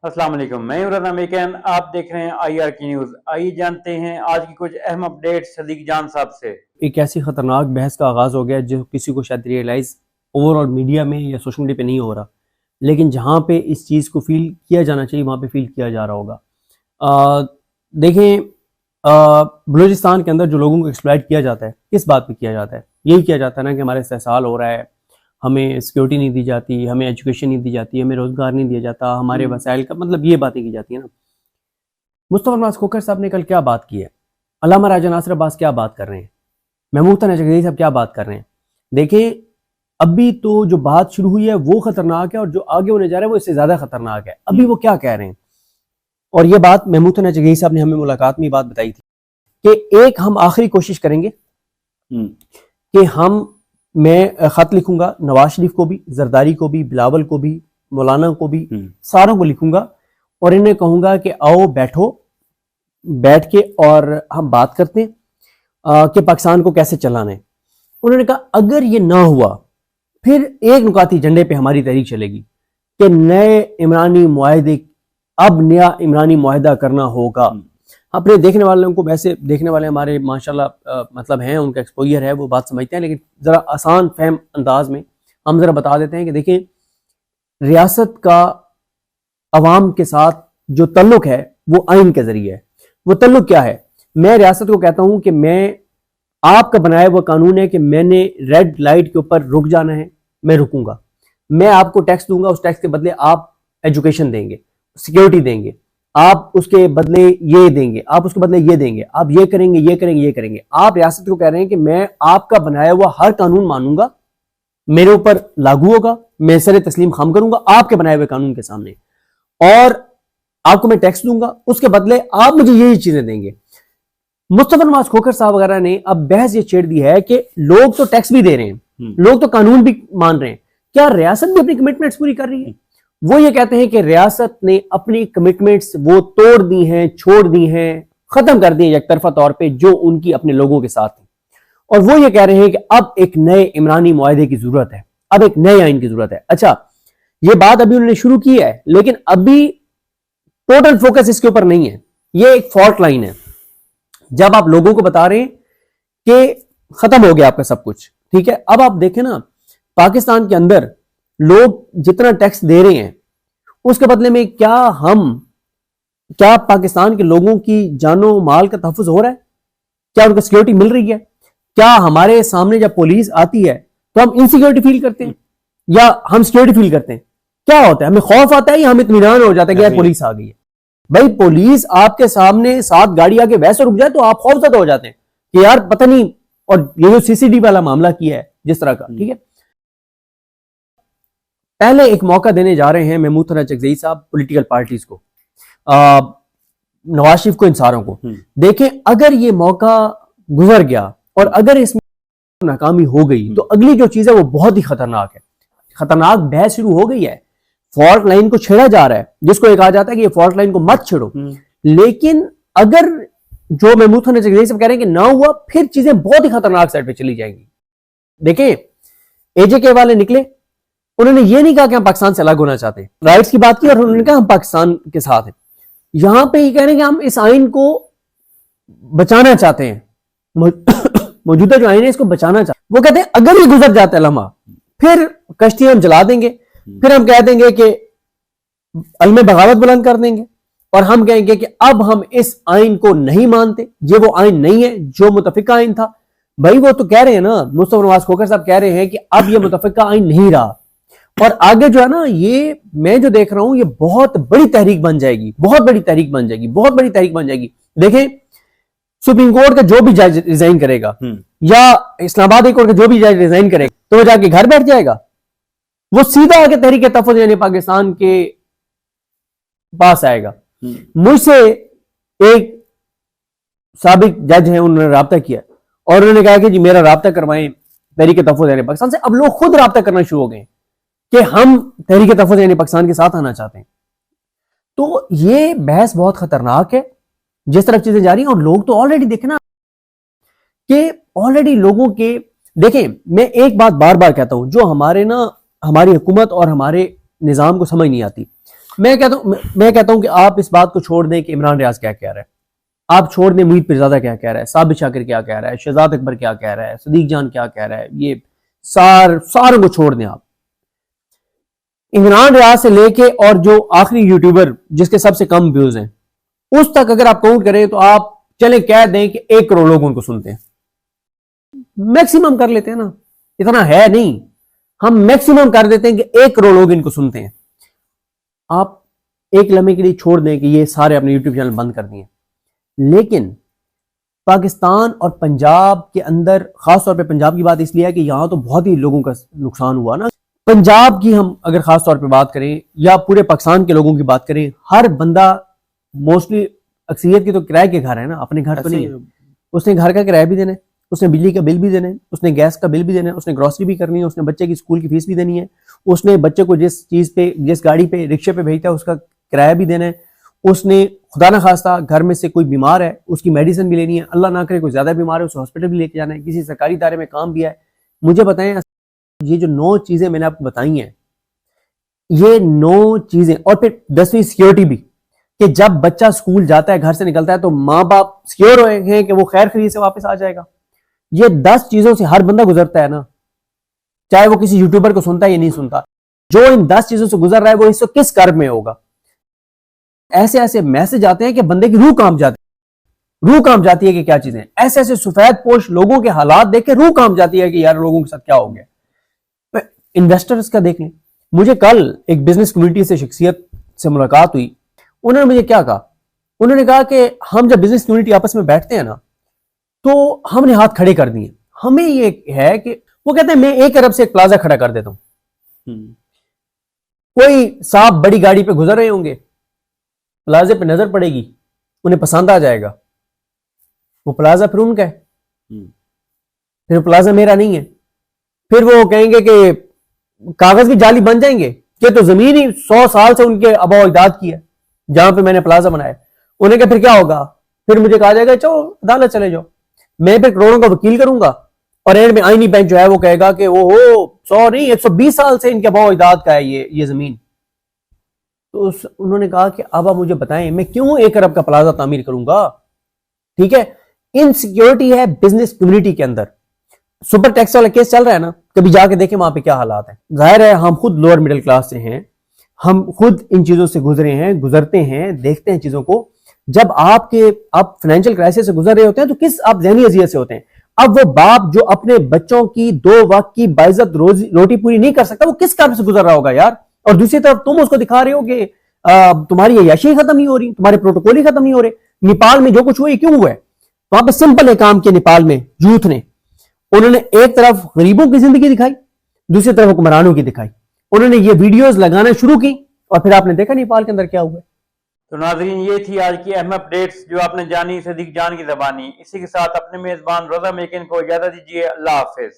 अस्सलाम वालेकुम, मैं हूं रज़ा मेकन। आप देख रहे हैं IR की न्यूज़। आइए जानते हैं आज की कुछ अहम अपडेट सदीक जान साहब से। एक ऐसी खतरनाक बहस का आगाज़ हो गया जो किसी को शायद रियलाइज़ ओवरऑल मीडिया में या सोशल मीडिया पे नहीं हो रहा, लेकिन जहाँ पे इस चीज़ को फील किया जाना चाहिए वहाँ पे फील किया जा रहा होगा। देखें, बलूचिस्तान के अंदर जो लोगों को एक्सप्लॉइट किया जाता है, किस बात पे किया जाता है? यही किया जाता है ना कि हमारे इस्तेहसाल हो रहा है, हमें सिक्योरिटी नहीं दी जाती, हमें एजुकेशन नहीं दी जाती, हमें रोज़गार नहीं दिया जाता, हमारे वसाइल का मतलब ये बातें की जाती है ना। मुस्तफा नवाज खोखर साहब ने कल क्या बात की है? अल्लामा राजा नासिर अब्बास क्या बात कर रहे हैं? महमूद तनजगरी साहब क्या बात कर रहे हैं? देखें, अभी तो जो बात शुरू हुई है वो खतरनाक है और जो आगे होने जा रहा है वो इससे ज्यादा खतरनाक है। अभी वो क्या कह रहे हैं, और ये बात महमूद तनजगरी साहब ने हमें मुलाकात में ये बात बताई थी कि एक हम आखिरी कोशिश करेंगे कि मैं खत लिखूंगा नवाज शरीफ को भी, जरदारी को भी, बिलावल को भी, मौलाना को भी, सारों को लिखूंगा और इन्हें कहूंगा कि आओ बैठ के और हम बात करते हैं कि पाकिस्तान को कैसे चलाना है। उन्होंने कहा अगर ये ना हुआ फिर एक नुकाती झंडे पे हमारी तहरीक चलेगी कि नए इमरानी मुआहदे, अब नया इमरानी मुआहदा करना होगा। अपने देखने वालों को, वैसे देखने वाले हमारे माशाल्लाह मतलब हैं, उनका एक्सपोजर है, वो बात समझते हैं, लेकिन ज़रा आसान फहम अंदाज में हम ज़रा बता देते हैं कि देखें, रियासत का अवाम के साथ जो तल्लुक है वो आइन के ज़रिए है। वो तल्लुक क्या है? मैं रियासत को कहता हूं कि मैं, आपका बनाया हुआ कानून है कि मैंने रेड लाइट के ऊपर रुक जाना है, मैं रुकूंगा। मैं आपको टैक्स दूंगा, उस टैक्स के बदले आप एजुकेशन देंगे, सिक्योरिटी देंगे, आप उसके बदले ये देंगे, आप उसके बदले ये देंगे, आप ये करेंगे, ये करेंगे, ये करेंगे। आप रियासत को कह रहे हैं कि मैं आपका बनाया हुआ हर कानून मानूंगा, मेरे ऊपर लागू होगा, मैं सर तस्लीम खाम करूंगा आपके बनाए हुए कानून के सामने, और आपको मैं टैक्स दूंगा, उसके बदले आप मुझे यही चीजें देंगे। मुस्तफा नवाज खोखर साहब वगैरह ने अब बहस ये छेड़ दी है कि लोग तो टैक्स भी दे रहे हैं, लोग तो कानून भी मान रहे हैं, क्या रियासत भी अपनी कमिटमेंट्स पूरी कर रही है? वो ये कहते हैं कि रियासत ने अपनी कमिटमेंट्स वो तोड़ दी हैं, छोड़ दी हैं, खत्म कर दी हैं एक तरफा तौर पे जो उनकी अपने लोगों के साथ है। और वो ये कह रहे हैं कि अब एक नए इमरानी मुआहदे की जरूरत है, अब एक नए आइन की जरूरत है। अच्छा, ये बात अभी उन्होंने शुरू की है, लेकिन अभी टोटल फोकस इसके ऊपर नहीं है। ये एक फॉल्ट लाइन है। जब आप लोगों को बता रहे हैं कि खत्म हो गया आपका सब कुछ, ठीक है, अब आप देखें ना, पाकिस्तान के अंदर लोग जितना टैक्स दे रहे हैं उसके बदले में क्या पाकिस्तान के लोगों की जानो माल का तहफ़्फ़ुज़ हो रहा है? क्या उनको सिक्योरिटी मिल रही है? क्या हमारे सामने जब पुलिस आती है तो हम इनसिक्योरिटी फील करते हैं या हम सिक्योरिटी फील करते हैं? क्या होता है? हमें खौफ आता है या हमें इत्मीनान हो जाता है कि यार पुलिस आ गई है? भाई, पुलिस आपके सामने 7 गाड़ी आके वैसे रुक जाए तो आप खौफजदा हो जाते हैं कि यार पता नहीं, और ये जो सीसीडी वाला मामला किया है जिस तरह का, ठीक है, पहले एक मौका देने जा रहे हैं महमूद तनजगरी साहब पॉलिटिकल पार्टीज को, नवाज शरीफ को, इन सारों को। देखें, अगर ये मौका गुजर गया और अगर इसमें नाकामी हो गई तो अगली जो चीज है वो बहुत ही खतरनाक है। खतरनाक बहस शुरू हो गई है, फॉल्ट लाइन को छेड़ा जा रहा है, जिसको एक कहा जाता है कि ये फॉल्ट लाइन को मत छेड़ो। लेकिन अगर जो महमूद तनजगरी साहब कह रहे हैं कि ना हुआ, फिर चीजें बहुत ही खतरनाक साइड पे चली जाएंगी। देखें, एजेके वाले निकले, उन्होंने ये नहीं कहा कि हम पाकिस्तान से अलग होना चाहते हैं, राइट्स की बात की, और उन्होंने कहा हम पाकिस्तान के साथ हैं। यहां पे ये कह रहे हैं कि हम इस आइन को बचाना चाहते हैं, मौजूदा जो आइन है इसको बचाना चाहते हैं। वो कहते हैं अगर ये गुजर जाता है लम्हा, फिर कश्ती हम जला देंगे, फिर हम कह देंगे कि अलमे बगावत बुलंद कर देंगे और हम कहेंगे कि अब हम इस आइन को नहीं मानते, ये वो आइन नहीं है जो मुतफिका आइन था। भाई, वो तो कह रहे हैं ना, मुस्तफा नवाज खोखर साहब कह रहे हैं कि अब ये मुतफिका आइन नहीं रहा, और आगे जो है ना, ये मैं जो देख रहा हूं, ये बहुत बड़ी तहरीक बन जाएगी, बहुत बड़ी तहरीक बन जाएगी, बहुत बड़ी तहरीक बन जाएगी। देखें, सुप्रीम कोर्ट का जो भी जज रिजाइन करेगा या इस्लामाबाद हाई कोर्ट का जो भी जज रिजाइन करेगा तो वो जाके घर बैठ जाएगा, वो सीधा आके तहरीक तहफ़्फ़ुज़ यानी पाकिस्तान के पास आएगा। मुझसे एक साबिक जज है, उन्होंने राब्ता किया और उन्होंने कहा कि जी मेरा राब्ता करवाएं तहरीक तहफ़्फ़ुज़ यानी पाकिस्तान से। अब लोग खुद राब्ता करना शुरू हो गए कि हम तहरीक तहफ़्फ़ुज़ यानी पाकिस्तान के साथ आना चाहते हैं। तो ये बहस बहुत खतरनाक है जिस तरफ चीजें जा रही हैं, और लोग तो ऑलरेडी देखें ना कि ऑलरेडी लोगों के, देखें, मैं एक बात बार बार कहता हूं, जो हमारी हुकूमत और हमारे निज़ाम को समझ नहीं आती। میں کہتا ہوں کہ آپ اس بات کو چھوڑ دیں کہ عمران ریاض کیا کہہ رہا ہے، آپ چھوڑ دیں محیط پیرزادہ کیا کہہ رہا ہے، ثابت شاکر کیا کہہ رہا ہے، شہزاد اکبر کیا کہہ رہا ہے، صدیق جان کیا کہہ رہا ہے، یہ ساروں کو چھوڑ دیں آپ. عمران ریاض سے لے کے اور جو آخری یوٹیوبر جس کے سب سے کم ویوز ہیں اس تک اگر آپ کاؤنٹ کریں تو آپ چلیں کہہ دیں کہ 1 کروڑ لوگ ان کو سنتے ہیں. میکسیمم کر لیتے ہیں نا، اتنا ہے نہیں، ہم میکسیمم کر دیتے ہیں کہ 1 کروڑ لوگ ان کو سنتے ہیں. آپ ایک لمحے کے لیے چھوڑ دیں کہ یہ سارے اپنے یوٹیوب چینل بند کر دیے، لیکن پاکستان اور پنجاب کے اندر، خاص طور پہ پنجاب کی بات اس لیے ہے کہ یہاں تو بہت ہی لوگوں کا نقصان ہوا نا. پنجاب کی ہم اگر خاص طور پہ بات کریں یا پورے پاکستان کے لوگوں کی بات کریں، ہر بندہ موسٹلی اکثریت کی تو کرائے کے گھر ہے نا، اپنے گھر تو نہیں ہے. اس نے گھر کا کرایہ بھی دینا ہے، اس نے بجلی کا بل بھی دینا ہے، اس نے گیس کا بل بھی دینا ہے، اس نے گروسری بھی کرنی ہے، اس نے بچے کی اسکول کی فیس بھی دینی ہے، اس نے بچے کو جس گاڑی پہ رکشے پہ بھیجتا ہے اس کا کرایہ بھی دینا ہے، اس نے خدا نہ خواستہ گھر میں سے کوئی بیمار ہے اس کی میڈیسن بھی لینی ہے، اللہ نہ کرے کوئی زیادہ بیمار ہے اسے ہاسپٹل بھی لے کے جانا ہے، کسی سرکاری ادارے میں کام بھی ہے. مجھے بتائیں یہ جو 9 چیزیں میں نے آپ کو بتائی ہیں، یہ 9 چیزیں، اور پھر 10ویں سیکیورٹی بھی، کہ جب بچہ اسکول جاتا ہے گھر سے نکلتا ہے تو ماں باپ سیکیور ہوئے ہیں کہ وہ خیر خرید سے واپس آ جائے گا. یہ 10 چیزوں سے ہر بندہ گزرتا ہے نا، چاہے وہ کسی یوٹیوبر کو سنتا ہے یا نہیں سنتا. جو ان 10 چیزوں سے گزر رہا ہے وہ اس وقت کس کرب میں ہوگا. ایسے میسج آتے ہیں کہ بندے کی روح کانپ جاتی ہے کہ کیا چیزیں، ایسے سفید پوش لوگوں کے حالات دیکھ کے روح کانپ جاتی ہے کہ یار لوگوں کے ساتھ کیا ہو گیا. انویسٹرز کا دیکھ لیں، مجھے کل ایک بزنس کمیونٹی سے شخصیت سے ملاقات ہوئی، انہوں نے مجھے کیا کہا، انہوں نے کہا کہ ہم جب بزنس کمیونٹی آپس میں بیٹھتے ہیں نا تو ہم نے ہاتھ کھڑے کر دیے. ہمیں یہ ہے کہ وہ کہتے ہیں میں 1 ارب سے ایک پلازا کھڑا کر دیتا ہوں. کوئی صاحب بڑی گاڑی پہ گزر رہے ہوں گے، پلازے پہ نظر پڑے گی، انہیں پسند آ جائے گا، وہ پلازا پھر ان کا ہے، پھر پلازا میرا نہیں ہے. پھر وہ کہیں گے کہ کاغذ کی جالی بن جائیں گے کہ تو زمین ہی 100 سال سے ان کے آباء و اجداد کی ہے جہاں پہ میں نے پلازا بنایا. انہیں کہ پھر کیا ہوگا، پھر مجھے کہا جائے گا چلو عدالت چلے جاؤ، میں پھر کروڑوں کا وکیل کروں گا اور اینڈ میں آئینی بینچ جو ہے وہ کہے گا کہ وہ 100 نہیں 120 سال سے ان کے آباء و اجداد کا ہے یہ زمین. تو انہوں نے کہا کہ اب آپ مجھے بتائیں میں کیوں 1 ارب کا پلازا تعمیر کروں گا. ٹھیک ہے، انسیکیورٹی ہے بزنس کمیونٹی کے اندر. سپر ٹیکس والا کیس چل رہا ہے نا، کبھی جا کے دیکھیں وہاں پہ کیا حالات ہیں. ظاہر ہے ہم خود لوور مڈل کلاس سے ہیں، ہم خود ان چیزوں سے گزرتے ہیں، دیکھتے ہیں چیزوں کو. جب آپ فائنینشیل کرائسس سے گزر رہے ہوتے ہیں تو کس آپ ذہنی اذیت سے ہوتے ہیں. اب وہ باپ جو اپنے بچوں کی 2 وقت کی باعزت روٹی پوری نہیں کر سکتا، وہ کس کام سے گزر رہا ہوگا یار. اور دوسری طرف تم اس کو دکھا رہے ہو کہ تمہاری عیاشی ختم نہیں ہو رہی، تمہارے پروٹوکول ہی ختم نہیں ہو رہے. نیپال میں جو کچھ ہوا کیوں ہوا ہے؟ وہاں پہ سمپل ایک کام کیا نیپال میں یوتھ نے، انہوں نے ایک طرف غریبوں کی زندگی دکھائی، دوسری طرف حکمرانوں کی دکھائی. انہوں نے یہ ویڈیوز لگانا شروع کی اور پھر آپ نے دیکھا نیپال کے اندر کیا ہوا. تو ناظرین یہ تھی آج کی اہم اپڈیٹس جو آپ نے جانی صدیق جان کی زبانی. اسی کے ساتھ اپنے میزبان رضا میکن کو اجازت دیجیے. اللہ حافظ.